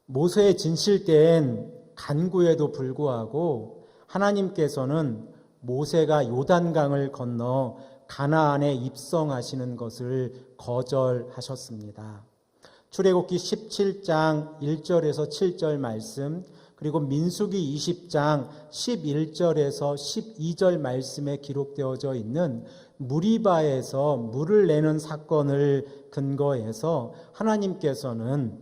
모세의 진실된 간구에도 불구하고 하나님께서는 모세가 요단강을 건너 가나안에 입성하시는 것을 거절하셨습니다. 출애굽기 17장 1절에서 7절 말씀, 그리고 민수기 20장 11절에서 12절 말씀에 기록되어져 있는 무리바에서 물을 내는 사건을 근거해서 하나님께서는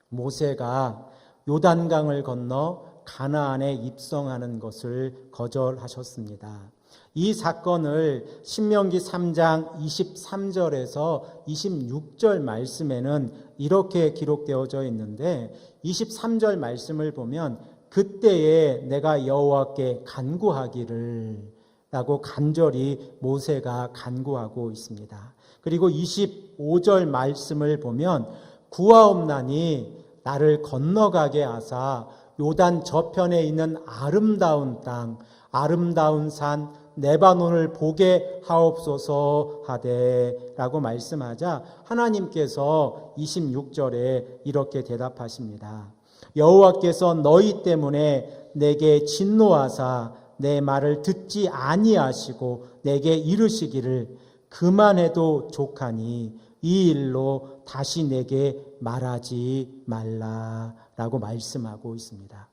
모세가 요단강을 건너 가나안에 입성하는 것을 거절하셨습니다. 이 사건을 신명기 3장 23절에서 26절 말씀에는 이렇게 기록되어져 있는데, 23절 말씀을 보면 그때에 내가 여호와께 간구하기를 라고 간절히 모세가 간구하고 있습니다. 그리고 25절 말씀을 보면 구하옵나니 나를 건너가게 하사 요단 저편에 있는 아름다운 땅, 아름다운 산 레바논을 보게 하옵소서 하되 라고 말씀하자 하나님께서 26절에 이렇게 대답하십니다. 여호와께서 너희 때문에 내게 진노하사 내 말을 듣지 아니하시고 내게 이르시기를 그만해도 족하니 이 일로 다시 내게 말하지 말라라고 말씀하고 있습니다.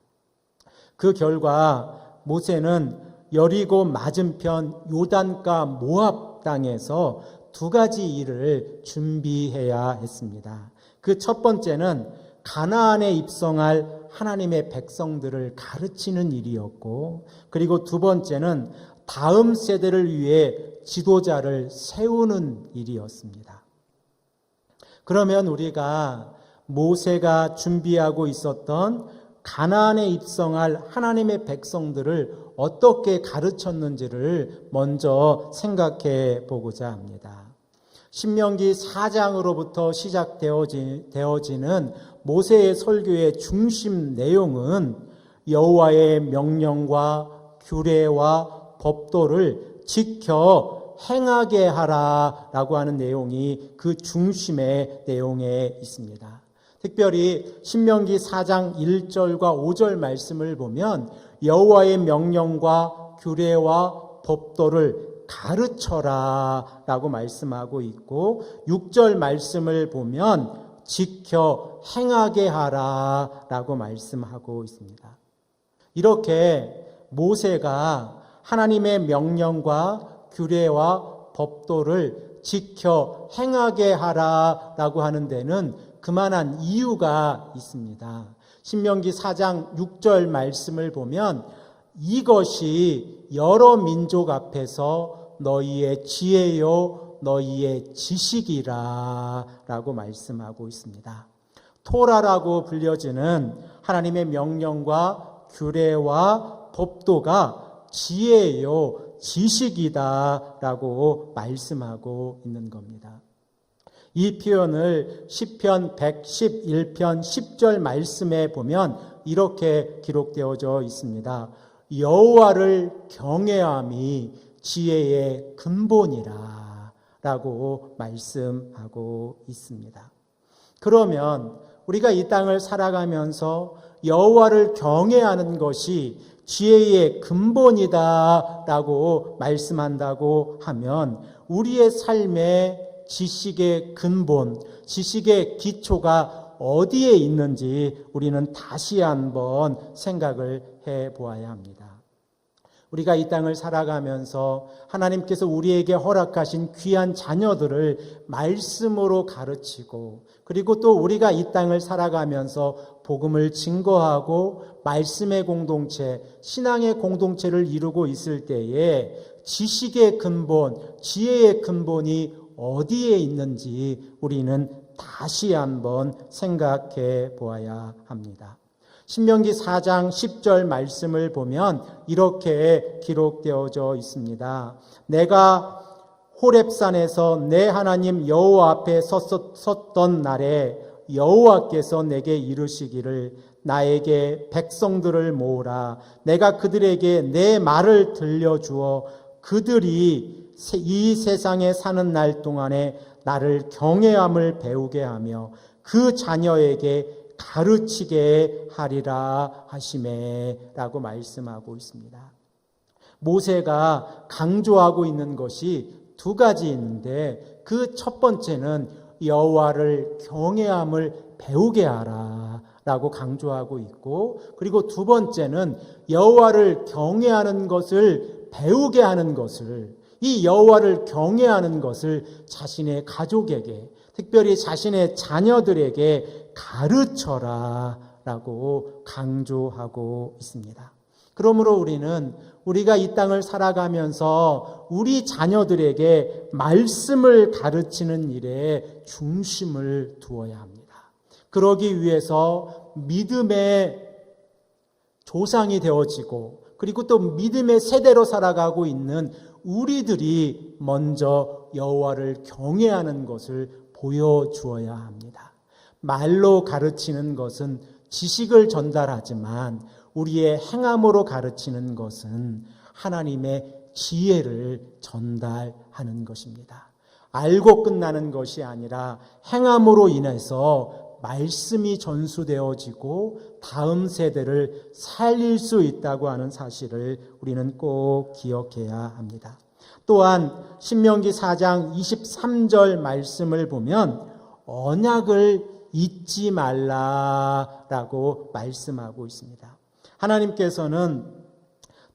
그 결과 모세는 여리고 맞은편 요단가 모압 땅에서 두 가지 일을 준비해야 했습니다. 그 첫 번째는 가나안에 입성할 하나님의 백성들을 가르치는 일이었고, 그리고 두 번째는 다음 세대를 위해 지도자를 세우는 일이었습니다. 그러면 우리가 모세가 준비하고 있었던 가나안에 입성할 하나님의 백성들을 어떻게 가르쳤는지를 먼저 생각해 보고자 합니다. 신명기 4장으로부터 시작되어지는 모세의 설교의 중심 내용은 여호와의 명령과 규례와 법도를 지켜 행하게 하라라고 하는 내용이 그 중심의 내용에 있습니다. 특별히 신명기 4장 1절과 5절 말씀을 보면 여호와의 명령과 규례와 법도를 가르쳐라 라고 말씀하고 있고, 6절 말씀을 보면 지켜 행하게 하라 라고 말씀하고 있습니다. 이렇게 모세가 하나님의 명령과 규례와 법도를 지켜 행하게 하라라고 하는 데는 그만한 이유가 있습니다. 신명기 4장 6절 말씀을 보면 이것이 여러 민족 앞에서 너희의 지혜요 너희의 지식이라 라고 말씀하고 있습니다. 토라라고 불려지는 하나님의 명령과 규례와 법도가 지혜요 지식이다 라고 말씀하고 있는 겁니다. 이 표현을 시편 111편 10절 말씀에 보면 이렇게 기록되어져 있습니다. 여호와를 경외함이 지혜의 근본이라 라고 말씀하고 있습니다. 그러면 우리가 이 땅을 살아가면서 여호와를 경외하는 것이 지혜의 근본이다 라고 말씀한다고 하면 우리의 삶의 지식의 근본, 지식의 기초가 어디에 있는지 우리는 다시 한번 생각을 해보아야 합니다. 우리가 이 땅을 살아가면서 하나님께서 우리에게 허락하신 귀한 자녀들을 말씀으로 가르치고, 그리고 또 우리가 이 땅을 살아가면서 복음을 증거하고 말씀의 공동체, 신앙의 공동체를 이루고 있을 때에 지식의 근본, 지혜의 근본이 어디에 있는지 우리는 다시 한번 생각해 보아야 합니다. 신명기 4장 10절 말씀을 보면 이렇게 기록되어져 있습니다. 내가 호렙산에서 내 하나님 여호와 앞에 섰던 날에 여호와께서 내게 이르시기를 나에게 백성들을 모으라. 내가 그들에게 내 말을 들려주어 그들이 이 세상에 사는 날 동안에 나를 경외함을 배우게 하며 그 자녀에게 가르치게 하리라 하시매라고 말씀하고 있습니다. 모세가 강조하고 있는 것이 두 가지 있는데 그 첫 번째는 여호와를 경외함을 배우게 하라 라고 강조하고 있고, 그리고 두 번째는 여호와를 경외하는 것을 배우게 하는 것을, 이 여호와를 경외하는 것을 자신의 가족에게, 특별히 자신의 자녀들에게 가르쳐라 라고 강조하고 있습니다. 그러므로 우리는 우리가 이 땅을 살아가면서 우리 자녀들에게 말씀을 가르치는 일에 중심을 두어야 합니다. 그러기 위해서 믿음의 조상이 되어지고, 그리고 또 믿음의 세대로 살아가고 있는 우리들이 먼저 여호와를 경외하는 것을 보여주어야 합니다. 말로 가르치는 것은 지식을 전달하지만 우리의 행함으로 가르치는 것은 하나님의 지혜를 전달하는 것입니다. 알고 끝나는 것이 아니라 행함으로 인해서 말씀이 전수되어지고 다음 세대를 살릴 수 있다고 하는 사실을 우리는 꼭 기억해야 합니다. 또한 신명기 4장 23절 말씀을 보면 언약을 잊지 말라라고 말씀하고 있습니다. 하나님께서는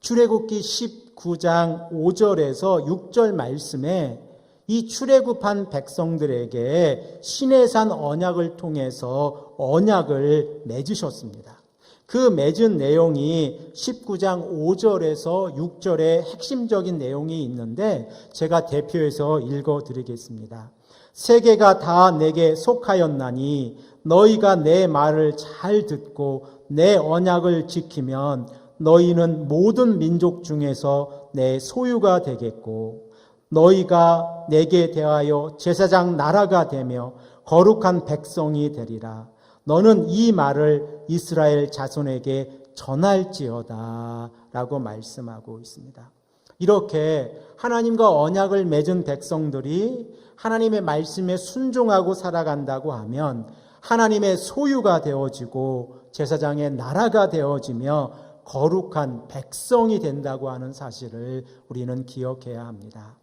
출애굽기 19장 5절에서 6절 말씀에 이 출애굽한 백성들에게 시내산 언약을 통해서 언약을 맺으셨습니다. 그 맺은 내용이 19장 5절에서 6절에 핵심적인 내용이 있는데 제가 대표해서 읽어드리겠습니다. 세계가 다 내게 속하였나니 너희가 내 말을 잘 듣고 내 언약을 지키면 너희는 모든 민족 중에서 내 소유가 되겠고 너희가 내게 대하여 제사장 나라가 되며 거룩한 백성이 되리라. 너는 이 말을 이스라엘 자손에게 전할지어다 라고 말씀하고 있습니다. 이렇게 하나님과 언약을 맺은 백성들이 하나님의 말씀에 순종하고 살아간다고 하면 하나님의 소유가 되어지고 제사장의 나라가 되어지며 거룩한 백성이 된다고 하는 사실을 우리는 기억해야 합니다.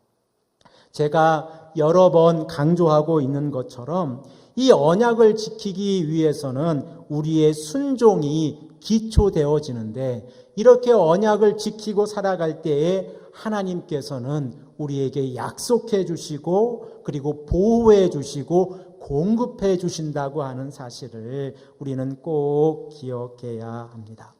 제가 여러 번 강조하고 있는 것처럼 이 언약을 지키기 위해서는 우리의 순종이 기초되어지는데 이렇게 언약을 지키고 살아갈 때에 하나님께서는 우리에게 약속해 주시고 그리고 보호해 주시고 공급해 주신다고 하는 사실을 우리는 꼭 기억해야 합니다.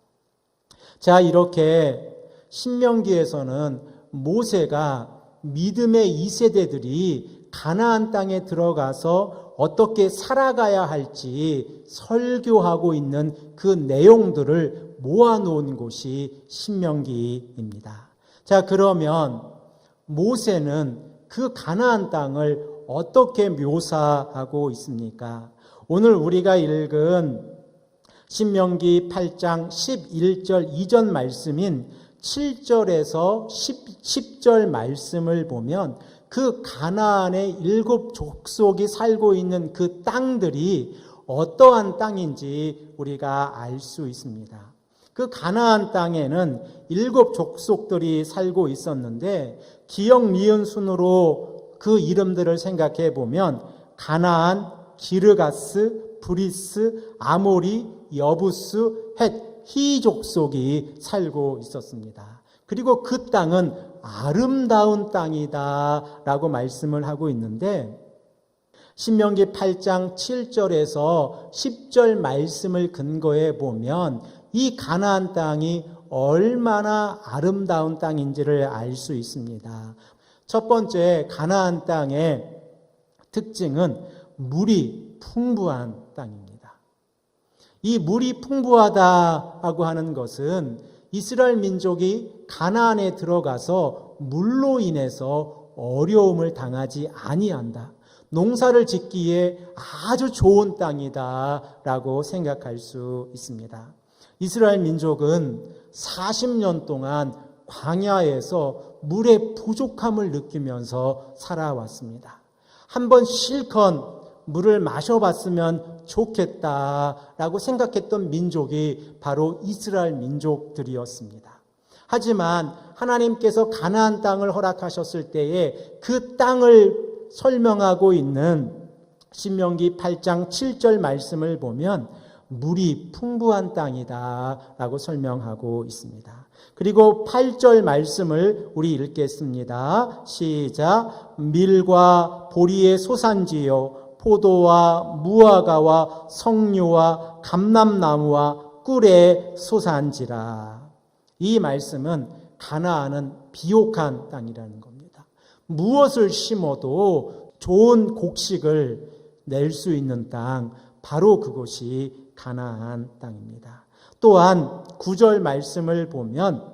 자, 이렇게 신명기에서는 모세가 믿음의 2세대들이 가나안 땅에 들어가서 어떻게 살아가야 할지 설교하고 있는 그 내용들을 모아놓은 곳이 신명기입니다. 자, 그러면 모세는 그 가나안 땅을 어떻게 묘사하고 있습니까? 오늘 우리가 읽은 신명기 8장 11절 이전 말씀인 7절에서 10절 말씀을 보면 그 가나안의 7 족속이 살고 있는 그 땅들이 어떠한 땅인지 우리가 알 수 있습니다. 그 가나안 땅에는 7 족속들이 살고 있었는데 기역 미은 순으로 그 이름들을 생각해 보면 가나안, 기르가스, 브리스, 아모리, 여부스, 헷, 히 족속이 살고 있었습니다. 그리고 그 땅은 아름다운 땅이다 라고 말씀을 하고 있는데 신명기 8장 7절에서 10절 말씀을 근거해 보면 이 가나안 땅이 얼마나 아름다운 땅인지를 알 수 있습니다. 첫 번째, 가나안 땅의 특징은 물이 풍부한 땅입니다. 이 물이 풍부하다고 하는 것은 이스라엘 민족이 가나안에 들어가서 물로 인해서 어려움을 당하지 아니한다. 농사를 짓기에 아주 좋은 땅이다라고 생각할 수 있습니다. 이스라엘 민족은 40년 동안 광야에서 물의 부족함을 느끼면서 살아왔습니다. 한번 실컷 물을 마셔봤으면 좋겠다라고 생각했던 민족이 바로 이스라엘 민족들이었습니다. 하지만 하나님께서 가나안 땅을 허락하셨을 때에 그 땅을 설명하고 있는 신명기 8장 7절 말씀을 보면 물이 풍부한 땅이다 라고 설명하고 있습니다. 그리고 8절 말씀을 우리 읽겠습니다. 시작. 밀과 보리의 소산지요 포도와 무화과와 석류와 감람나무와 꿀의 소산지라. 이 말씀은 가나안은 비옥한 땅이라는 겁니다. 무엇을 심어도 좋은 곡식을 낼 수 있는 땅, 바로 그것이 가나안 땅입니다. 또한 9절 말씀을 보면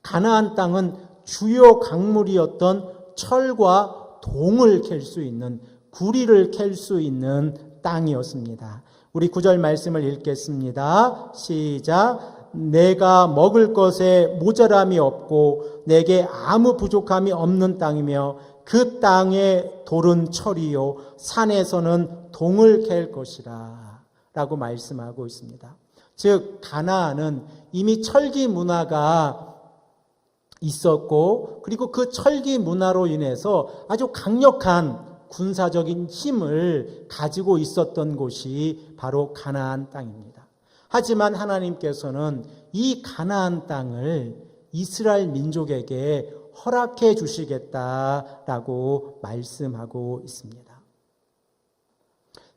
가나안 땅은 주요 강물이었던 철과 동을 캘 수 있는, 구리를 캘 수 있는 땅이었습니다. 우리 9절 말씀을 읽겠습니다. 시작. 내가 먹을 것에 모자람이 없고 내게 아무 부족함이 없는 땅이며 그 땅의 돌은 철이요 산에서는 동을 캘 것이라 라고 말씀하고 있습니다. 즉 가나안은 이미 철기 문화가 있었고, 그리고 그 철기 문화로 인해서 아주 강력한 군사적인 힘을 가지고 있었던 곳이 바로 가나안 땅입니다. 하지만 하나님께서는 이 가나안 땅을 이스라엘 민족에게 허락해 주시겠다라고 말씀하고 있습니다.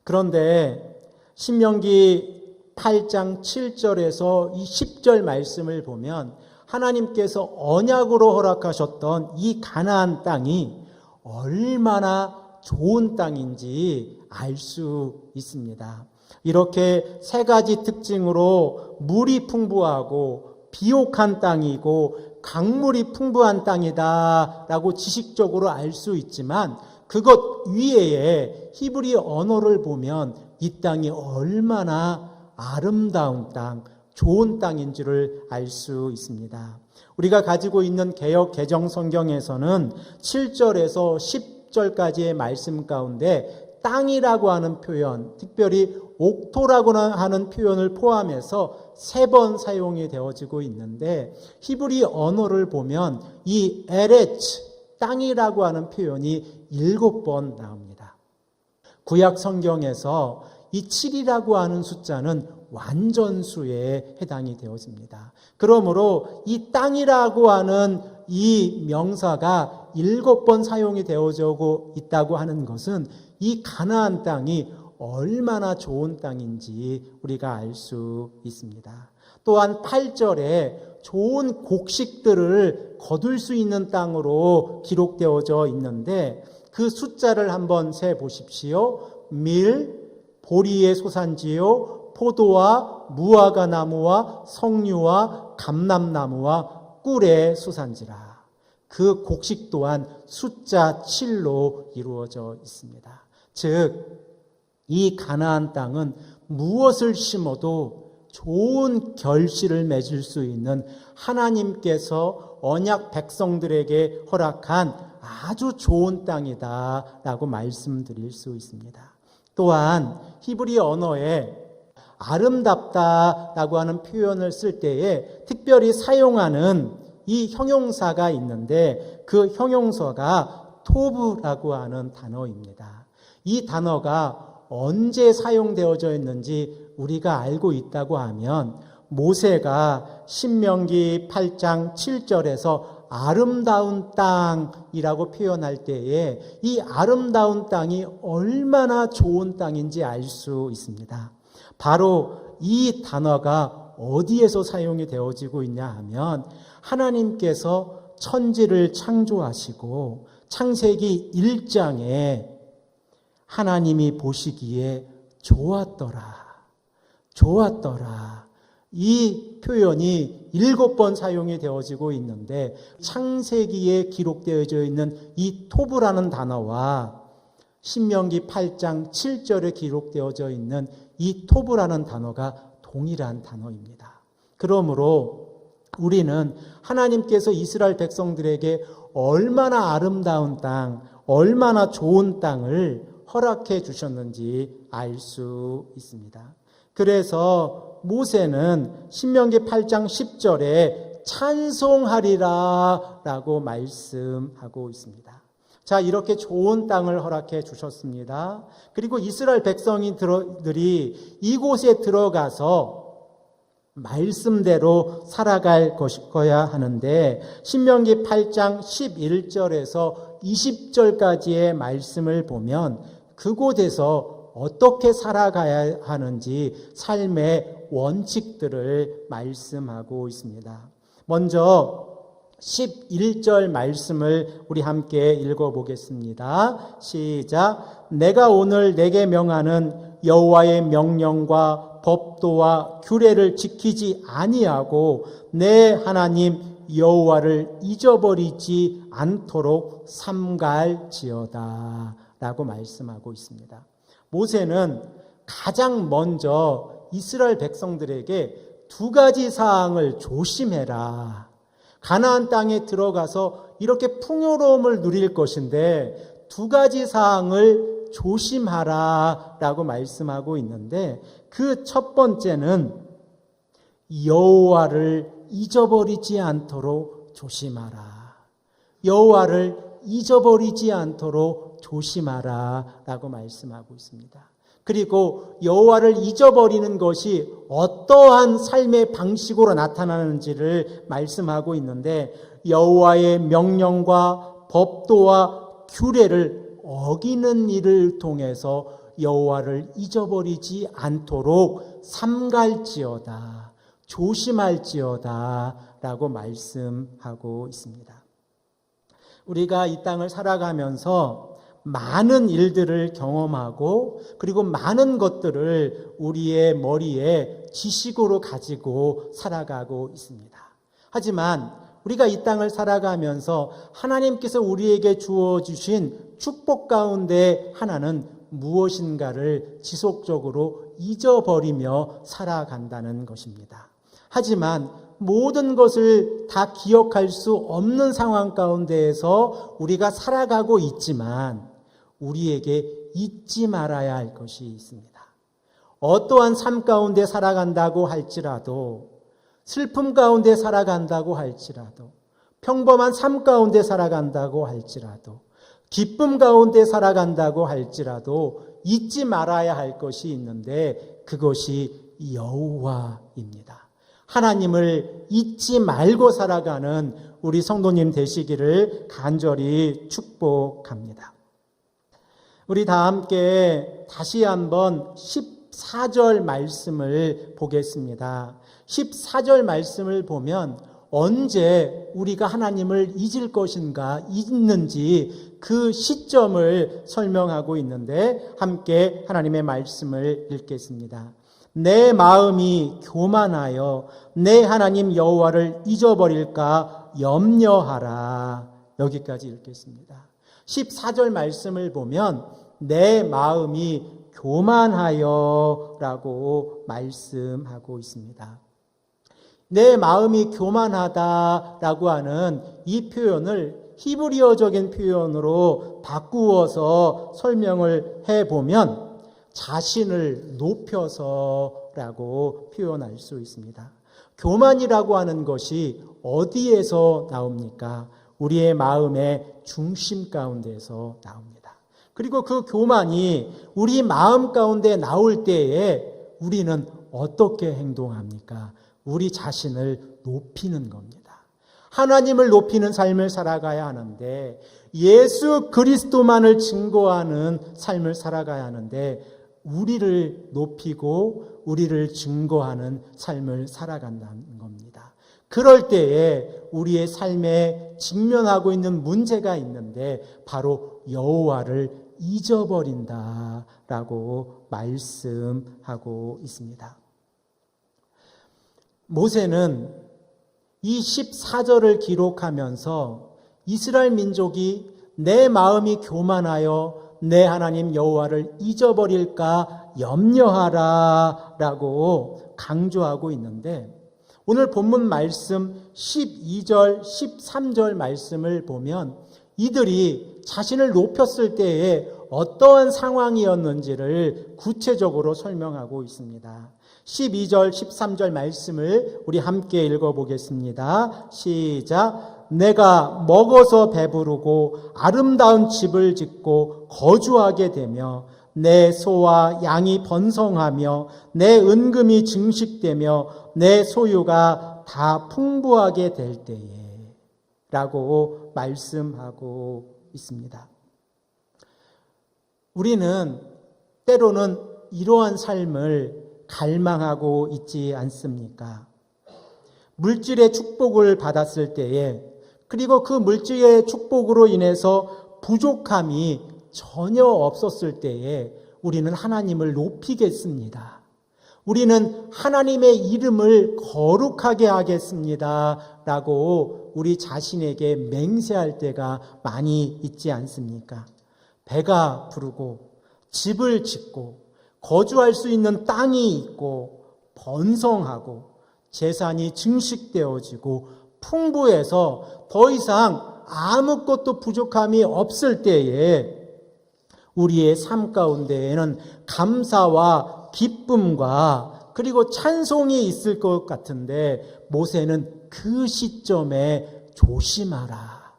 그런데 신명기 8장 7절에서 이 10절 말씀을 보면 하나님께서 언약으로 허락하셨던 이 가나안 땅이 얼마나 좋은 땅인지 알 수 있습니다. 이렇게 세 가지 특징으로 물이 풍부하고 비옥한 땅이고 강물이 풍부한 땅이다라고 지식적으로 알 수 있지만, 그것 위에 히브리 언어를 보면 이 땅이 얼마나 아름다운 땅, 좋은 땅인지를 알 수 있습니다. 우리가 가지고 있는 개역 개정 성경에서는 7절에서 10절까지의 말씀 가운데 땅이라고 하는 표현, 특별히 옥토라고 하는 표현을 포함해서 3번 사용이 되어지고 있는데, 히브리 언어를 보면 이 에레츠, 땅이라고 하는 표현이 7번 나옵니다. 구약 성경에서 이 7이라고 하는 숫자는 완전수에 해당이 되어집니다. 그러므로 이 땅이라고 하는 이 명사가 7번 사용이 되어지고 있다고 하는 것은 이 가나안 땅이 얼마나 좋은 땅인지 우리가 알 수 있습니다. 또한 8절에 좋은 곡식들을 거둘 수 있는 땅으로 기록되어져 있는데, 그 숫자를 한번 세 보십시오. 밀, 보리의 소산지요 포도와 무화과 나무와 석류와 감람나무와 꿀의 소산지라. 그 곡식 또한 숫자 7로 이루어져 있습니다. 즉, 이 가나안 땅은 무엇을 심어도 좋은 결실을 맺을 수 있는 하나님께서 언약 백성들에게 허락한 아주 좋은 땅이다라고 말씀드릴 수 있습니다. 또한 히브리 언어에 아름답다라고 하는 표현을 쓸 때에 특별히 사용하는 이 형용사가 있는데, 그 형용사가 토브라고 하는 단어입니다. 이 단어가 언제 사용되어져 있는지 우리가 알고 있다고 하면, 모세가 신명기 8장 7절에서 아름다운 땅이라고 표현할 때에 이 아름다운 땅이 얼마나 좋은 땅인지 알 수 있습니다. 바로 이 단어가 어디에서 사용이 되어지고 있냐 하면, 하나님께서 천지를 창조하시고 창세기 1장에 하나님이 보시기에 좋았더라. 이 표현이 7번 사용이 되어지고 있는데, 창세기에 기록되어져 있는 이 토브라는 단어와 신명기 8장 7절에 기록되어져 있는 이 토브라는 단어가 동일한 단어입니다. 그러므로 우리는 하나님께서 이스라엘 백성들에게 얼마나 아름다운 땅, 얼마나 좋은 땅을 허락해 주셨는지 알 수 있습니다. 그래서 모세는 신명기 8장 10절에 찬송하리라 라고 말씀하고 있습니다. 자, 이렇게 좋은 땅을 허락해 주셨습니다. 그리고 이스라엘 백성들이 이곳에 들어가서 말씀대로 살아갈 거야 하는데 신명기 8장 11절에서 20절까지의 말씀을 보면 그곳에서 어떻게 살아가야 하는지 삶의 원칙들을 말씀하고 있습니다. 먼저 11절 말씀을 우리 함께 읽어보겠습니다. 시작. 내가 오늘 내게 명하는 여호와의 명령과 법도와 규례를 지키지 아니하고 내 하나님 여호와를 잊어버리지 않도록 삼갈지어다 라고 말씀하고 있습니다. 모세는 가장 먼저 이스라엘 백성들에게 두 가지 사항을 조심해라. 가나안 땅에 들어가서 이렇게 풍요로움을 누릴 것인데 두 가지 사항을 조심하라 라고 말씀하고 있는데 그 첫 번째는 여호와를 잊어버리지 않도록 조심하라. 여호와를 잊어버리지 않도록 조심하라 라고 말씀하고 있습니다. 그리고 여호와를 잊어버리는 것이 어떠한 삶의 방식으로 나타나는지를 말씀하고 있는데 여호와의 명령과 법도와 규례를 어기는 일을 통해서 여호와를 잊어버리지 않도록 삼갈지어다, 조심할지어다 라고 말씀하고 있습니다. 우리가 이 땅을 살아가면서 많은 일들을 경험하고 그리고 많은 것들을 우리의 머리에 지식으로 가지고 살아가고 있습니다. 하지만 우리가 이 땅을 살아가면서 하나님께서 우리에게 주어주신 축복 가운데 하나는 무엇인가를 지속적으로 잊어버리며 살아간다는 것입니다. 하지만 모든 것을 다 기억할 수 없는 상황 가운데에서 우리가 살아가고 있지만 우리에게 잊지 말아야 할 것이 있습니다. 어떠한 삶 가운데 살아간다고 할지라도, 슬픔 가운데 살아간다고 할지라도, 평범한 삶 가운데 살아간다고 할지라도, 기쁨 가운데 살아간다고 할지라도 잊지 말아야 할 것이 있는데 그것이 여호와입니다. 하나님을 잊지 말고 살아가는 우리 성도님 되시기를 간절히 축복합니다. 우리 다 함께 다시 한번 14절 말씀을 보겠습니다. 14절 말씀을 보면 언제 우리가 하나님을 잊을 것인가 잊는지 그 시점을 설명하고 있는데 함께 하나님의 말씀을 읽겠습니다. 내 마음이 교만하여 내 하나님 여호와를 잊어버릴까 염려하라. 여기까지 읽겠습니다. 14절 말씀을 보면 내 마음이 교만하여 라고 말씀하고 있습니다. 내 마음이 교만하다라고 하는 이 표현을 히브리어적인 표현으로 바꾸어서 설명을 해보면 자신을 높여서라고 표현할 수 있습니다. 교만이라고 하는 것이 어디에서 나옵니까? 우리의 마음의 중심 가운데에서 나옵니다. 그리고 그 교만이 우리 마음 가운데 나올 때에 우리는 어떻게 행동합니까? 우리 자신을 높이는 겁니다. 하나님을 높이는 삶을 살아가야 하는데 예수 그리스도만을 증거하는 삶을 살아가야 하는데 우리를 높이고 우리를 증거하는 삶을 살아간다는 겁니다. 그럴 때에 우리의 삶에 직면하고 있는 문제가 있는데 바로 여호와를 잊어버린다라고 말씀하고 있습니다. 모세는 이 14절을 기록하면서 이스라엘 민족이 내 마음이 교만하여 내 하나님 여호와를 잊어버릴까 염려하라 라고 강조하고 있는데 오늘 본문 말씀 12절, 13절 말씀을 보면 이들이 자신을 높였을 때에 어떠한 상황이었는지를 구체적으로 설명하고 있습니다. 12절, 13절 말씀을 우리 함께 읽어보겠습니다. 시작. 내가 먹어서 배부르고 아름다운 집을 짓고 거주하게 되며 내 소와 양이 번성하며 내 은금이 증식되며 내 소유가 다 풍부하게 될 때에 라고 말씀하고 있습니다. 우리는 때로는 이러한 삶을 갈망하고 있지 않습니까? 물질의 축복을 받았을 때에, 그리고 그 물질의 축복으로 인해서 부족함이 전혀 없었을 때에 우리는 하나님을 높이겠습니다. 우리는 하나님의 이름을 거룩하게 하겠습니다 라고 우리 자신에게 맹세할 때가 많이 있지 않습니까? 배가 부르고 집을 짓고 거주할 수 있는 땅이 있고 번성하고 재산이 증식되어지고 풍부해서 더 이상 아무것도 부족함이 없을 때에 우리의 삶 가운데에는 감사와 기쁨과 그리고 찬송이 있을 것 같은데, 모세는 그 시점에 조심하라,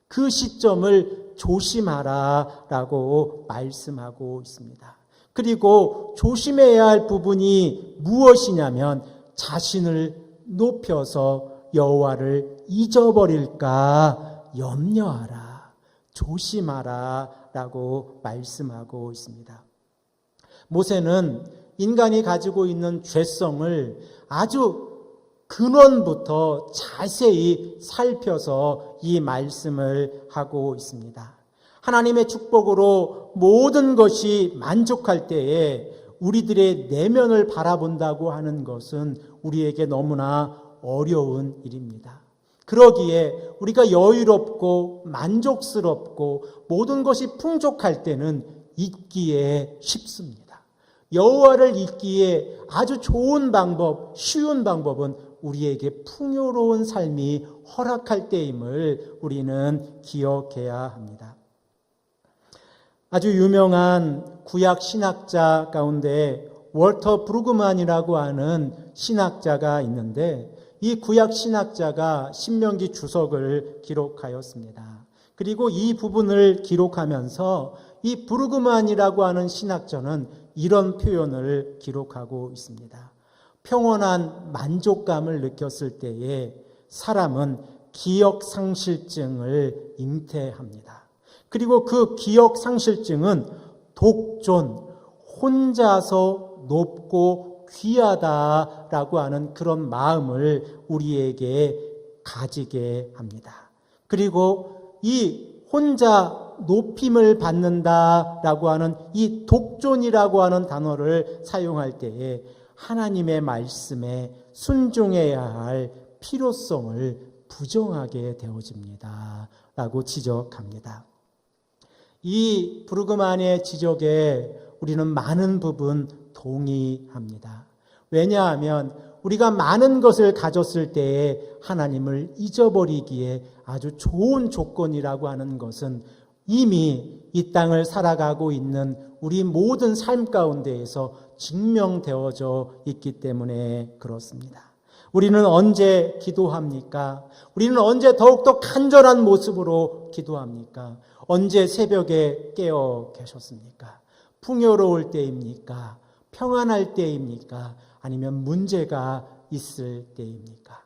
그 시점을 조심하라 라고 말씀하고 있습니다. 그리고 조심해야 할 부분이 무엇이냐면 자신을 높여서 여호와를 잊어버릴까 염려하라, 조심하라 라고 말씀하고 있습니다. 모세는 인간이 가지고 있는 죄성을 아주 근원부터 자세히 살펴서 이 말씀을 하고 있습니다. 하나님의 축복으로 모든 것이 만족할 때에 우리들의 내면을 바라본다고 하는 것은 우리에게 너무나 어려운 일입니다. 그러기에 우리가 여유롭고 만족스럽고 모든 것이 풍족할 때는 잊기에 쉽습니다. 여호와를 잊기에 아주 좋은 방법, 쉬운 방법은 우리에게 풍요로운 삶이 허락할 때임을 우리는 기억해야 합니다. 아주 유명한 구약 신학자 가운데 월터 브루그만이라고 하는 신학자가 있는데, 이 구약 신학자가 신명기 주석을 기록하였습니다. 그리고 이 부분을 기록하면서 이 브루그만이라고 하는 신학자는 이런 표현을 기록하고 있습니다. 평온한 만족감을 느꼈을 때에 사람은 기억상실증을 잉태합니다. 그리고 그 기억상실증은 독존, 혼자서 높고 귀하다라고 하는 그런 마음을 우리에게 가지게 합니다. 그리고 이 혼자 높임을 받는다라고 하는 이 독존이라고 하는 단어를 사용할 때에 하나님의 말씀에 순종해야 할 필요성을 부정하게 되어집니다 라고 지적합니다. 이 브루그만의 지적에 우리는 많은 부분 동의합니다. 왜냐하면 우리가 많은 것을 가졌을 때에 하나님을 잊어버리기에 아주 좋은 조건이라고 하는 것은 이미 이 땅을 살아가고 있는 우리 모든 삶 가운데에서 증명되어져 있기 때문에 그렇습니다. 우리는 언제 기도합니까? 우리는 언제 더욱더 간절한 모습으로 기도합니까? 언제 새벽에 깨어 계셨습니까? 풍요로울 때입니까? 평안할 때입니까? 아니면 문제가 있을 때입니까?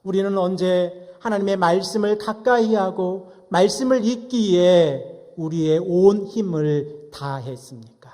우리는 언제 하나님의 말씀을 가까이 하고 말씀을 읽기에 우리의 온 힘을 다했습니까?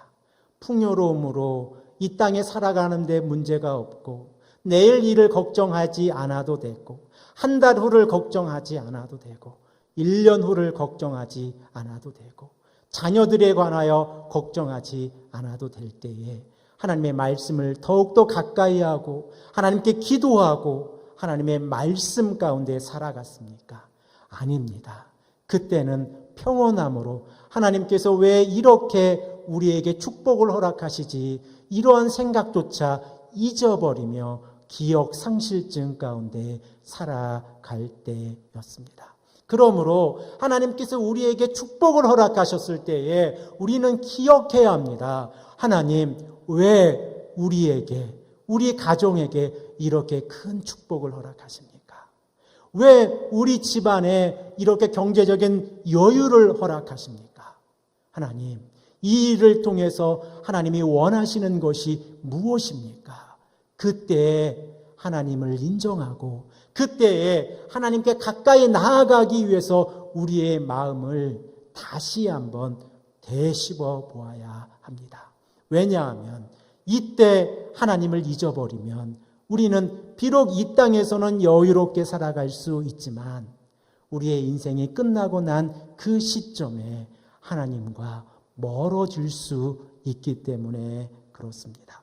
풍요로움으로 이 땅에 살아가는 데 문제가 없고 내일 일을 걱정하지 않아도 되고 한 달 후를 걱정하지 않아도 되고 1년 후를 걱정하지 않아도 되고 자녀들에 관하여 걱정하지 않아도 될 때에 하나님의 말씀을 더욱더 가까이 하고 하나님께 기도하고 하나님의 말씀 가운데 살아갔습니까? 아닙니다. 그때는 평온함으로 하나님께서 왜 이렇게 우리에게 축복을 허락하시지, 이러한 생각조차 잊어버리며 기억 상실증 가운데 살아갈 때였습니다. 그러므로 하나님께서 우리에게 축복을 허락하셨을 때에 우리는 기억해야 합니다. 하나님, 왜 우리에게, 우리 가정에게 이렇게 큰 축복을 허락하십니까? 왜 우리 집안에 이렇게 경제적인 여유를 허락하십니까? 하나님, 이 일을 통해서 하나님이 원하시는 것이 무엇입니까? 그때 하나님을 인정하고 그때에 하나님께 가까이 나아가기 위해서 우리의 마음을 다시 한번 되씹어 보아야 합니다. 왜냐하면 이때 하나님을 잊어버리면 우리는 비록 이 땅에서는 여유롭게 살아갈 수 있지만 우리의 인생이 끝나고 난 그 시점에 하나님과 멀어질 수 있기 때문에 그렇습니다.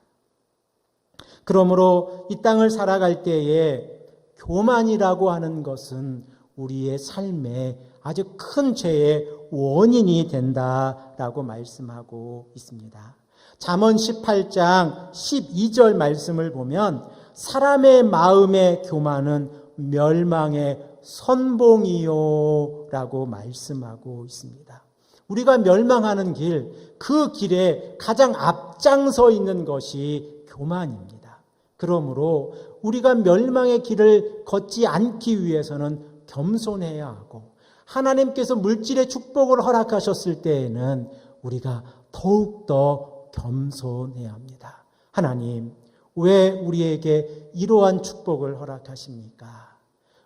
그러므로 이 땅을 살아갈 때에 교만이라고 하는 것은 우리의 삶에 아주 큰 죄의 원인이 된다라고 말씀하고 있습니다. 잠언 18장 12절 말씀을 보면 사람의 마음의 교만은 멸망의 선봉이요 라고 말씀하고 있습니다. 우리가 멸망하는 길, 그 길에 가장 앞장서 있는 것이 교만입니다. 그러므로 우리가 멸망의 길을 걷지 않기 위해서는 겸손해야 하고 하나님께서 물질의 축복을 허락하셨을 때에는 우리가 더욱더 겸손해야 합니다. 하나님, 왜 우리에게 이러한 축복을 허락하십니까?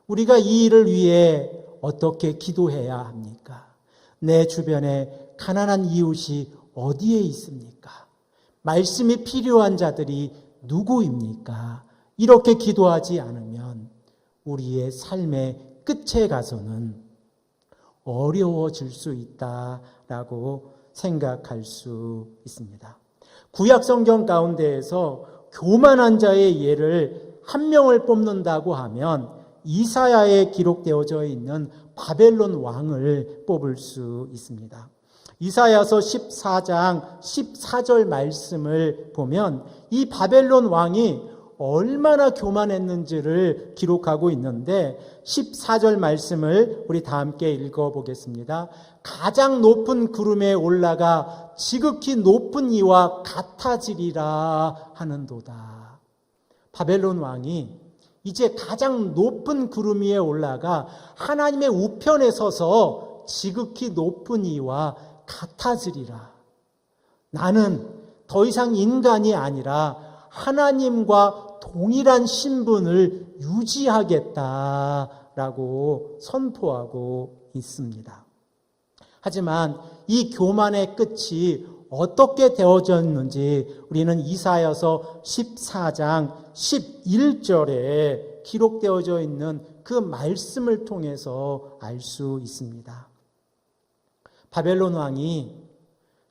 우리가 이 일을 위해 어떻게 기도해야 합니까? 내 주변에 가난한 이웃이 어디에 있습니까? 말씀이 필요한 자들이 누구입니까? 이렇게 기도하지 않으면 우리의 삶의 끝에 가서는 어려워질 수 있다라고 생각할 수 있습니다. 구약 성경 가운데에서 교만한 자의 예를 한 명을 뽑는다고 하면 이사야에 기록되어져 있는 바벨론 왕을 뽑을 수 있습니다. 이사야서 14장 14절 말씀을 보면 이 바벨론 왕이 얼마나 교만했는지를 기록하고 있는데 14절 말씀을 우리 다 함께 읽어보겠습니다. 가장 높은 구름에 올라가 지극히 높은 이와 같아지리라 하는도다. 바벨론 왕이 이제 가장 높은 구름 위에 올라가 하나님의 우편에 서서 지극히 높은 이와 같아지리라. 나는 더 이상 인간이 아니라 하나님과 동일한 신분을 유지하겠다라고 선포하고 있습니다. 하지만 이 교만의 끝이 어떻게 되어졌는지 우리는 이사야서 14장 11절에 기록되어져 있는 그 말씀을 통해서 알 수 있습니다. 바벨론 왕이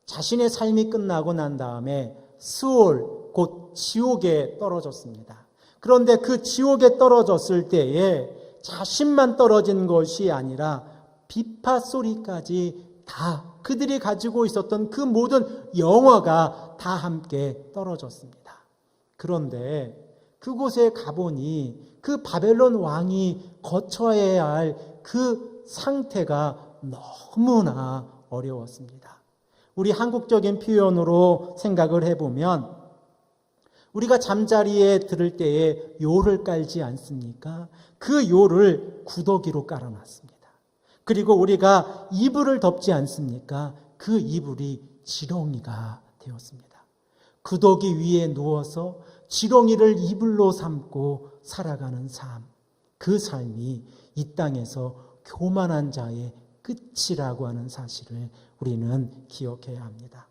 자신의 삶이 끝나고 난 다음에 스올, 곧 지옥에 떨어졌습니다. 그런데 그 지옥에 떨어졌을 때에 자신만 떨어진 것이 아니라 비파 소리까지 다 그들이 가지고 있었던 그 모든 영화가 다 함께 떨어졌습니다. 그런데 그곳에 가보니 그 바벨론 왕이 거쳐야 할 그 상태가 너무나 어려웠습니다. 우리 한국적인 표현으로 생각을 해보면 우리가 잠자리에 들을 때에 요를 깔지 않습니까? 그 요를 구더기로 깔아놨습니다. 그리고 우리가 이불을 덮지 않습니까? 그 이불이 지렁이가 되었습니다. 구더기 위에 누워서 지렁이를 이불로 삼고 살아가는 삶, 그 삶이 이 땅에서 교만한 자의 끝이라고 하는 사실을 우리는 기억해야 합니다.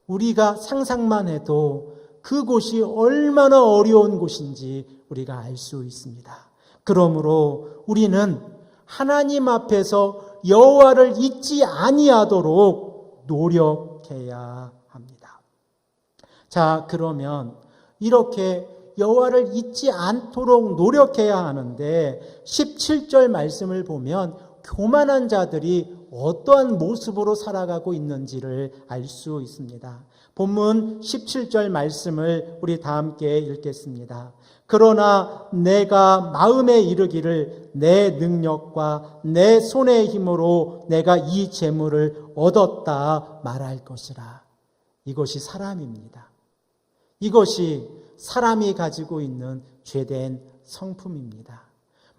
우리가 상상만 해도 그곳이 얼마나 어려운 곳인지 우리가 알 수 있습니다. 그러므로 우리는 하나님 앞에서 여호와를 잊지 아니하도록 노력해야 합니다. 자, 그러면 이렇게 여호와를 잊지 않도록 노력해야 하는데 17절 말씀을 보면 교만한 자들이 어떠한 모습으로 살아가고 있는지를 알 수 있습니다. 본문 17절 말씀을 우리 다 함께 읽겠습니다. 그러나 내가 마음에 이르기를 내 능력과 내 손의 힘으로 내가 이 재물을 얻었다 말할 것이라. 이것이 사람입니다. 이것이 사람이 가지고 있는 죄된 성품입니다.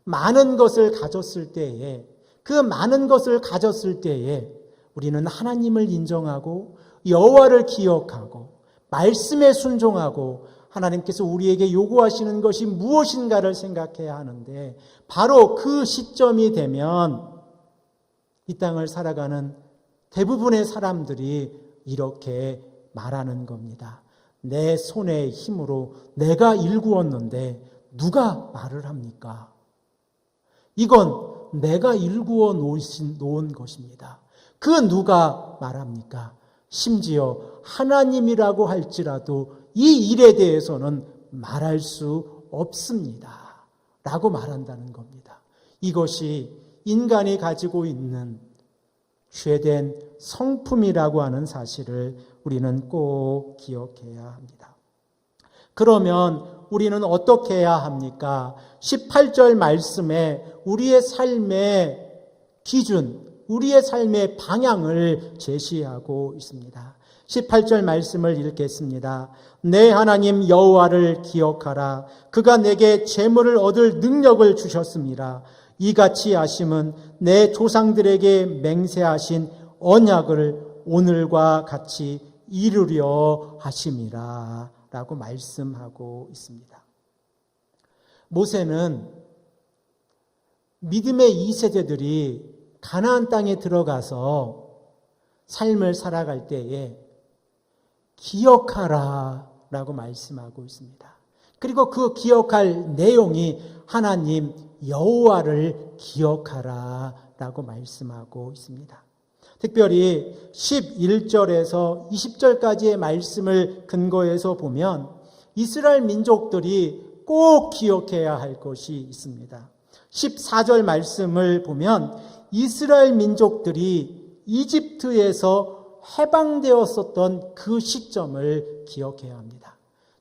많은 것을 가졌을 때에, 그 많은 것을 가졌을 때에 우리는 하나님을 인정하고 여호와를 기억하고 말씀에 순종하고 하나님께서 우리에게 요구하시는 것이 무엇인가를 생각해야 하는데, 바로 그 시점이 되면 이 땅을 살아가는 대부분의 사람들이 이렇게 말하는 겁니다. 내 손의 힘으로 내가 일구었는데 누가 말을 합니까? 이건 내가 일구어 놓은 것입니다. 그 누가 말합니까? 심지어 하나님이라고 할지라도 이 일에 대해서는 말할 수 없습니다. 라고 말한다는 겁니다. 이것이 인간이 가지고 있는 죄된 성품이라고 하는 사실을 우리는 꼭 기억해야 합니다. 그러면 우리는 어떻게 해야 합니까? 18절 말씀에 우리의 삶의 기준, 우리의 삶의 방향을 제시하고 있습니다. 18절 말씀을 읽겠습니다. 내 하나님 여호와를 기억하라. 그가 내게 재물을 얻을 능력을 주셨습니다. 이같이 하심은 내 조상들에게 맹세하신 언약을 오늘과 같이 이루려 하심이라 라고 말씀하고 있습니다. 모세는 믿음의 2세대들이 가나안 땅에 들어가서 삶을 살아갈 때에 기억하라 라고 말씀하고 있습니다. 그리고 그 기억할 내용이 하나님 여호와를 기억하라 라고 말씀하고 있습니다. 특별히 11절에서 20절까지의 말씀을 근거해서 보면 이스라엘 민족들이 꼭 기억해야 할 것이 있습니다. 14절 말씀을 보면 이스라엘 민족들이 이집트에서 해방되었었던 그 시점을 기억해야 합니다.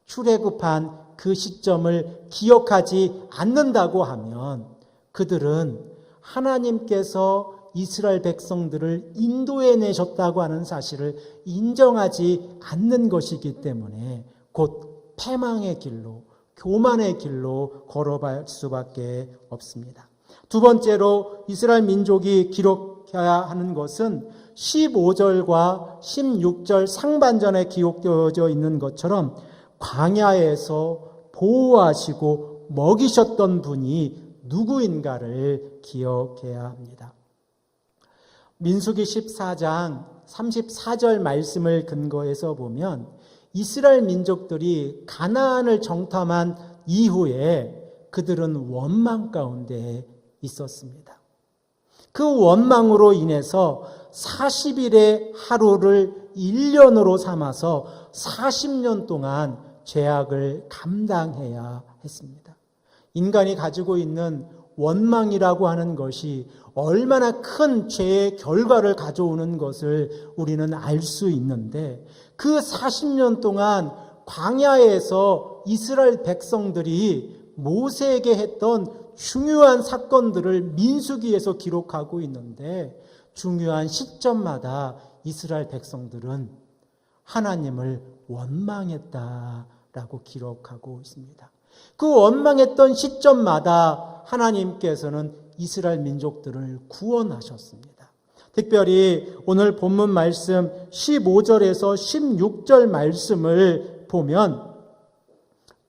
출애굽한 그 시점을 기억하지 않는다고 하면 그들은 하나님께서 이스라엘 백성들을 인도해 내셨다고 하는 사실을 인정하지 않는 것이기 때문에 곧 패망의 길로, 교만의 길로 걸어갈 수밖에 없습니다. 두 번째로 이스라엘 민족이 기록해야 하는 것은 15절과 16절 상반전에 기록되어져 있는 것처럼 광야에서 보호하시고 먹이셨던 분이 누구인가를 기억해야 합니다. 민수기 14장 34절 말씀을 근거해서 보면 이스라엘 민족들이 가나안을 정탐한 이후에 그들은 원망 가운데 있었습니다. 그 원망으로 인해서 40일의 하루를 1년으로 삼아서 40년 동안 죄악을 감당해야 했습니다. 인간이 가지고 있는 원망이라고 하는 것이 얼마나 큰 죄의 결과를 가져오는 것을 우리는 알 수 있는데, 그 40년 동안 광야에서 이스라엘 백성들이 모세에게 했던 중요한 사건들을 민수기에서 기록하고 있는데, 중요한 시점마다 이스라엘 백성들은 하나님을 원망했다라고 기록하고 있습니다. 그 원망했던 시점마다 하나님께서는 이스라엘 민족들을 구원하셨습니다. 특별히 오늘 본문 말씀 15절에서 16절 말씀을 보면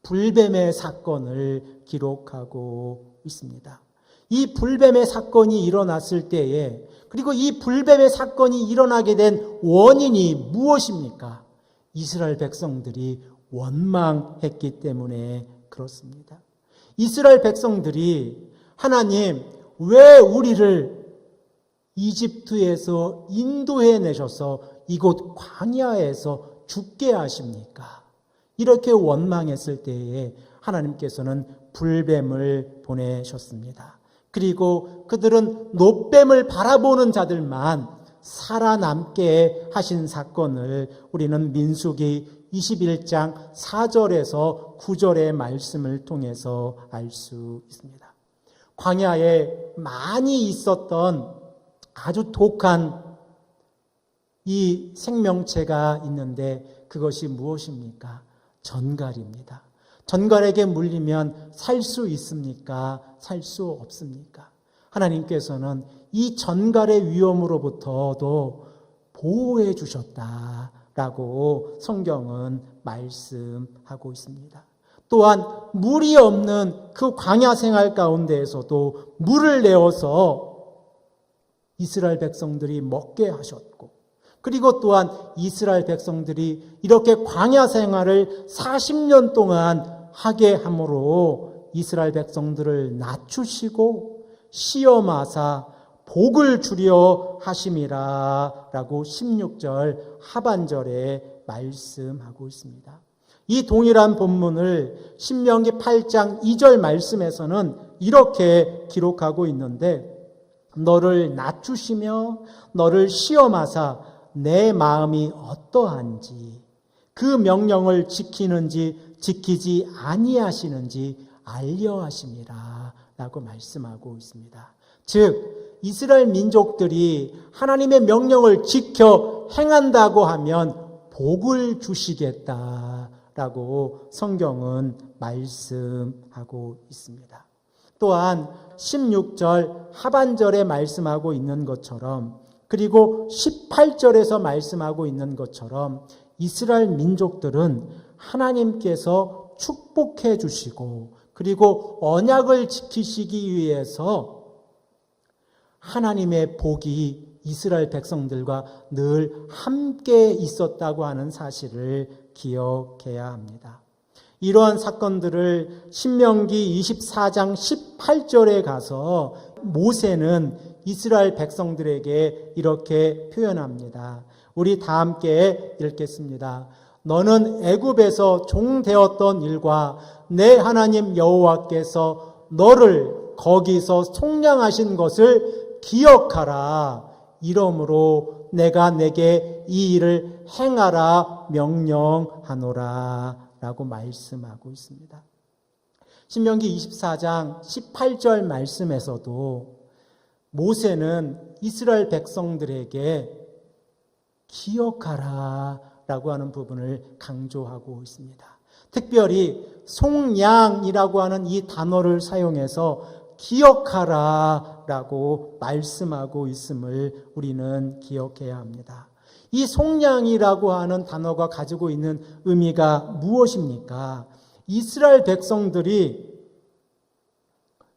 불뱀의 사건을 기록하고 있습니다. 이 불뱀의 사건이 일어났을 때에, 그리고 이 불뱀의 사건이 일어나게 된 원인이 무엇입니까? 이스라엘 백성들이 원망했기 때문에 그렇습니다. 이스라엘 백성들이 하나님, 왜 우리를 이집트에서 인도해 내셔서 이곳 광야에서 죽게 하십니까? 이렇게 원망했을 때에 하나님께서는 불뱀을 보내셨습니다. 그리고 그들은 노뱀을 바라보는 자들만 살아남게 하신 사건을 우리는 민수기 21장 4절에서 9절의 말씀을 통해서 알 수 있습니다. 광야에 많이 있었던 아주 독한 이 생명체가 있는데 그것이 무엇입니까? 전갈입니다. 전갈에게 물리면 살 수 있습니까? 살 수 없습니까? 하나님께서는 이 전갈의 위험으로부터도 보호해 주셨다라고 성경은 말씀하고 있습니다. 또한 물이 없는 그 광야 생활 가운데에서도 물을 내어서 이스라엘 백성들이 먹게 하셨고, 그리고 또한 이스라엘 백성들이 이렇게 광야 생활을 40년 동안 하게 함으로 이스라엘 백성들을 낮추시고 시험하사 복을 주려 하심이라 라고 16절 하반절에 말씀하고 있습니다. 이 동일한 본문을 신명기 8장 2절 말씀에서는 이렇게 기록하고 있는데, 너를 낮추시며 너를 시험하사 내 마음이 어떠한지 그 명령을 지키는지 지키지 아니하시는지 알려 하심이라 라고 말씀하고 있습니다. 즉 이스라엘 민족들이 하나님의 명령을 지켜 행한다고 하면 복을 주시겠다라고 성경은 말씀하고 있습니다. 또한 16절 하반절에 말씀하고 있는 것처럼, 그리고 18절에서 말씀하고 있는 것처럼 이스라엘 민족들은 하나님께서 축복해 주시고 그리고 언약을 지키시기 위해서 하나님의 복이 이스라엘 백성들과 늘 함께 있었다고 하는 사실을 기억해야 합니다. 이러한 사건들을 신명기 24장 18절에 가서 모세는 이스라엘 백성들에게 이렇게 표현합니다. 우리 다 함께 읽겠습니다. 너는 애굽에서 종 되었던 일과 내 하나님 여호와께서 너를 거기서 속량하신 것을 기억하라. 이러므로 내가 내게 이 일을 행하라 명령하노라 라고 말씀하고 있습니다. 신명기 24장 18절 말씀에서도 모세는 이스라엘 백성들에게 기억하라 라고 하는 부분을 강조하고 있습니다. 특별히 속량이라고 하는 이 단어를 사용해서 기억하라 라고 말씀하고 있음을 우리는 기억해야 합니다. 이 속량이라고 하는 단어가 가지고 있는 의미가 무엇입니까? 이스라엘 백성들이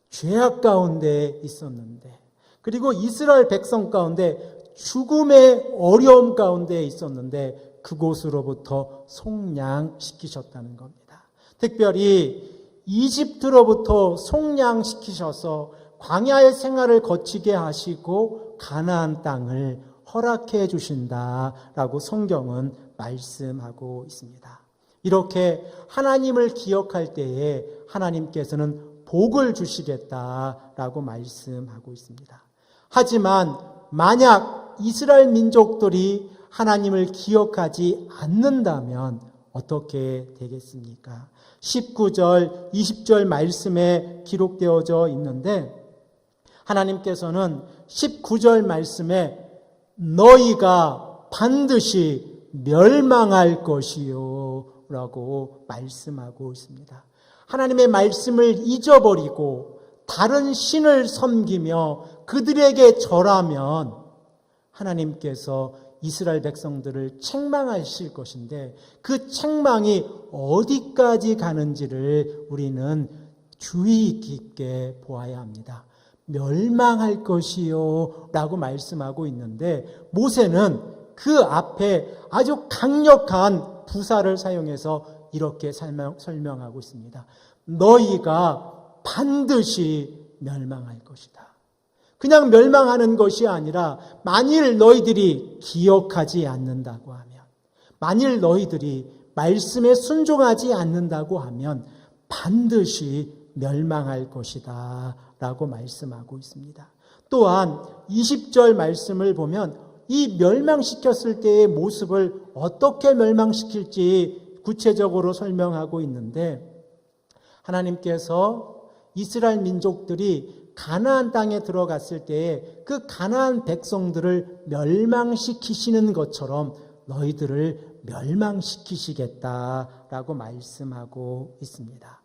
죄악 가운데 있었는데, 그리고 이스라엘 백성 가운데 죽음의 어려움 가운데 있었는데 그곳으로부터 속량시키셨다는 겁니다. 특별히 이집트로부터 속량시키셔서 광야의 생활을 거치게 하시고 가나안 땅을 허락해 주신다라고 성경은 말씀하고 있습니다. 이렇게 하나님을 기억할 때에 하나님께서는 복을 주시겠다라고 말씀하고 있습니다. 하지만 만약 이스라엘 민족들이 하나님을 기억하지 않는다면 어떻게 되겠습니까? 19절, 20절 말씀에 기록되어져 있는데 하나님께서는 19절 말씀에 너희가 반드시 멸망할 것이요 라고 말씀하고 있습니다. 하나님의 말씀을 잊어버리고 다른 신을 섬기며 그들에게 절하면 하나님께서 이스라엘 백성들을 책망하실 것인데 그 책망이 어디까지 가는지를 우리는 주의 깊게 보아야 합니다. 멸망할 것이요 라고 말씀하고 있는데 모세는 그 앞에 아주 강력한 부사를 사용해서 이렇게 설명하고 있습니다. 너희가 반드시 멸망할 것이다. 그냥 멸망하는 것이 아니라 만일 너희들이 기억하지 않는다고 하면, 만일 너희들이 말씀에 순종하지 않는다고 하면 반드시 멸망할 것이다 라고 말씀하고 있습니다. 또한 20절 말씀을 보면 이 멸망시켰을 때의 모습을 어떻게 멸망시킬지 구체적으로 설명하고 있는데, 하나님께서 이스라엘 민족들이 가나안 땅에 들어갔을 때에 그 가나안 백성들을 멸망시키시는 것처럼 너희들을 멸망시키시겠다라고 말씀하고 있습니다.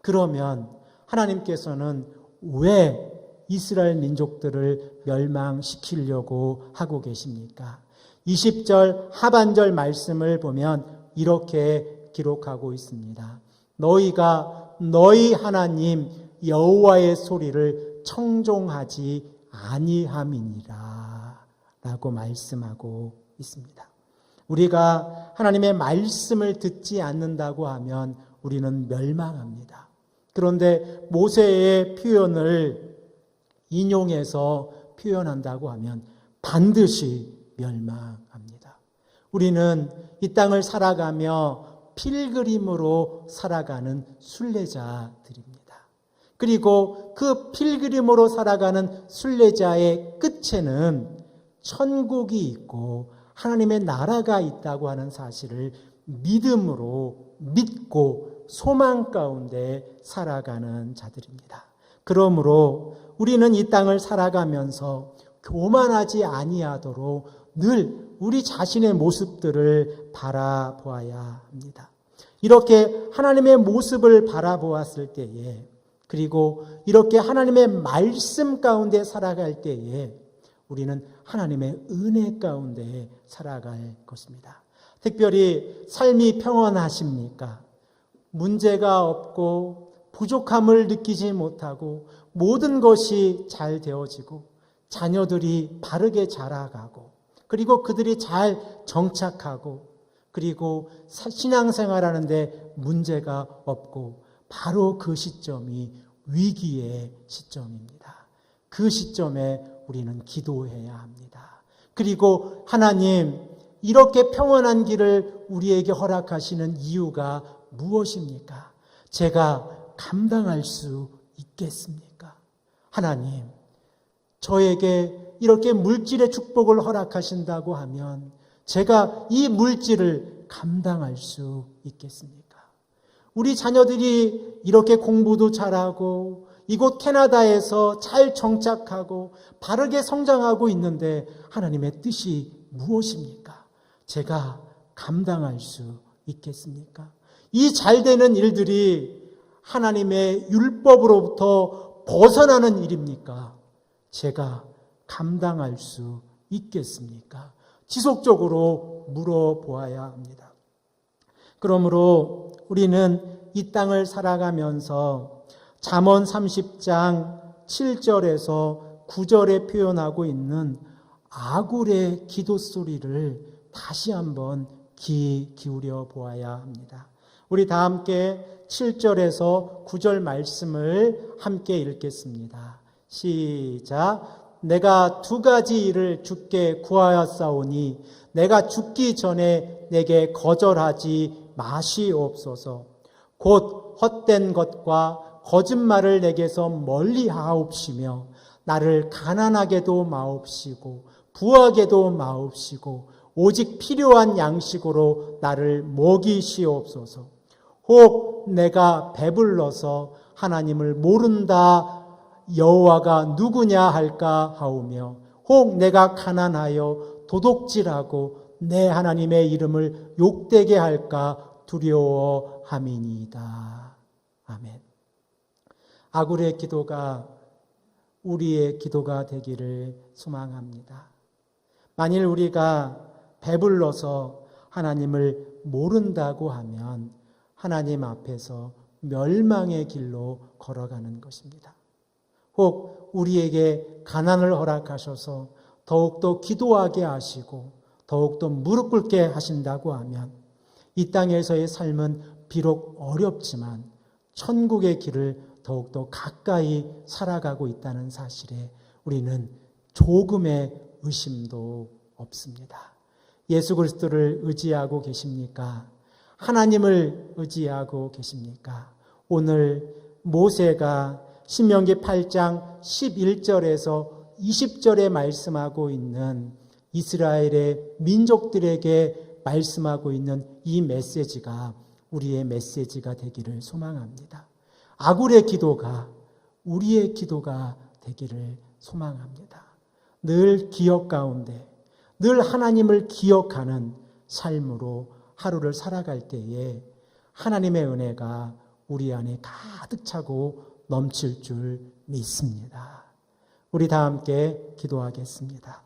그러면 하나님께서는 왜 이스라엘 민족들을 멸망시키려고 하고 계십니까? 20절 하반절 말씀을 보면 이렇게 기록하고 있습니다. 너희가 너희 하나님 여호와의 소리를 청종하지 아니함이니라 라고 말씀하고 있습니다. 우리가 하나님의 말씀을 듣지 않는다고 하면 우리는 멸망합니다. 그런데 모세의 표현을 인용해서 표현한다고 하면 반드시 멸망합니다. 우리는 이 땅을 살아가며 필그림으로 살아가는 순례자들입니다. 그리고 그 필그림으로 살아가는 순례자의 끝에는 천국이 있고 하나님의 나라가 있다고 하는 사실을 믿음으로 믿고 소망 가운데 살아가는 자들입니다. 그러므로 우리는 이 땅을 살아가면서 교만하지 아니하도록 늘 우리 자신의 모습들을 바라보아야 합니다. 이렇게 하나님의 모습을 바라보았을 때에, 그리고 이렇게 하나님의 말씀 가운데 살아갈 때에 우리는 하나님의 은혜 가운데 살아갈 것입니다. 특별히 삶이 평안하십니까? 문제가 없고 부족함을 느끼지 못하고 모든 것이 잘 되어지고 자녀들이 바르게 자라가고 그리고 그들이 잘 정착하고 그리고 신앙생활하는데 문제가 없고 바로 그 시점이 위기의 시점입니다. 그 시점에 우리는 기도해야 합니다. 그리고 하나님, 이렇게 평안한 길을 우리에게 허락하시는 이유가 무엇입니까? 제가 감당할 수 있겠습니까? 하나님, 저에게 이렇게 물질의 축복을 허락하신다고 하면 제가 이 물질을 감당할 수 있겠습니까? 우리 자녀들이 이렇게 공부도 잘하고 이곳 캐나다에서 잘 정착하고 바르게 성장하고 있는데 하나님의 뜻이 무엇입니까? 제가 감당할 수 있겠습니까? 이 잘되는 일들이 하나님의 율법으로부터 벗어나는 일입니까? 제가 감당할 수 있겠습니까? 지속적으로 물어보아야 합니다. 그러므로 우리는 이 땅을 살아가면서 잠언 30장 7절에서 9절에 표현하고 있는 아굴의 기도 소리를 다시 한번 귀 기울여 보아야 합니다. 우리 다 함께 7절에서 9절 말씀을 함께 읽겠습니다. 시작. 내가 두 가지 일을 주께 구하였사오니 내가 죽기 전에 내게 거절하지 마시옵소서. 곧 헛된 것과 거짓말을 내게서 멀리 하옵시며 나를 가난하게도 마옵시고 부하게도 마옵시고 오직 필요한 양식으로 나를 먹이시옵소서. 혹 내가 배불러서 하나님을 모른다 여호와가 누구냐 할까 하오며 혹 내가 가난하여 도둑질하고 내 하나님의 이름을 욕되게 할까 두려워함이니이다. 아멘. 아굴의 기도가 우리의 기도가 되기를 소망합니다. 만일 우리가 배불러서 하나님을 모른다고 하면 하나님 앞에서 멸망의 길로 걸어가는 것입니다. 혹 우리에게 가난을 허락하셔서 더욱더 기도하게 하시고 더욱더 무릎 꿇게 하신다고 하면 이 땅에서의 삶은 비록 어렵지만 천국의 길을 더욱더 가까이 살아가고 있다는 사실에 우리는 조금의 의심도 없습니다. 예수 그리스도를 의지하고 계십니까? 하나님을 의지하고 계십니까? 오늘 모세가 신명기 8장 11절에서 20절에 말씀하고 있는 이스라엘의 민족들에게 말씀하고 있는 이 메시지가 우리의 메시지가 되기를 소망합니다. 아굴의 기도가 우리의 기도가 되기를 소망합니다. 늘 기억 가운데, 늘 하나님을 기억하는 삶으로 하루를 살아갈 때에 하나님의 은혜가 우리 안에 가득 차고 넘칠 줄 믿습니다. 우리 다 함께 기도하겠습니다.